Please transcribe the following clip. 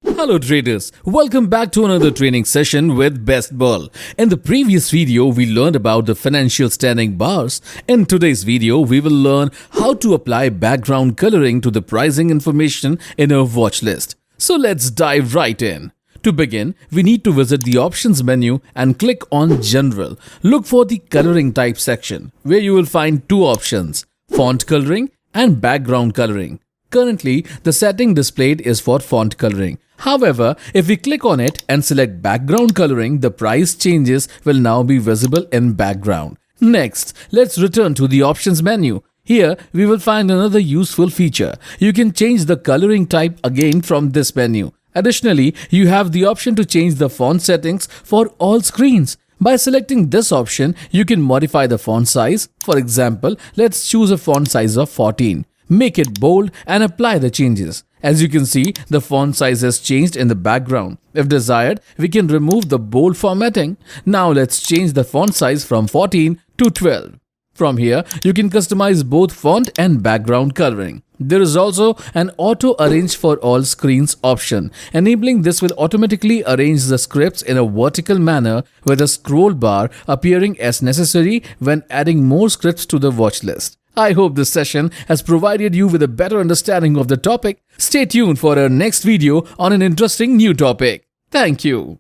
Hello traders, welcome back to another training session with BestBull. In the previous video, we learned about the financial standing bars. In today's video, we will learn how to apply background coloring to the pricing information in our watch list. So let's dive right in. To begin, we need to visit the options menu and click on General. Look for the coloring type section where you will find two options, font coloring and background coloring. Currently, the setting displayed is for font coloring. However, if we click on it and select background coloring, the price changes will now be visible in background. Next, let's return to the options menu. Here, we will find another useful feature. You can change the coloring type again from this menu. Additionally, you have the option to change the font settings for all screens. By selecting this option, you can modify the font size. For example, let's choose a font size of 14. Make it bold and apply the changes. As you can see, the font size has changed in the background. If desired, we can remove the bold formatting. Now let's change the font size from 14 to 12. From here, you can customize both font and background coloring. There is also an auto arrange for all screens option. Enabling this will automatically arrange the scripts in a vertical manner with a scroll bar appearing as necessary when adding more scripts to the watch list. I hope this session has provided you with a better understanding of the topic. Stay tuned for our next video on an interesting new topic. Thank you.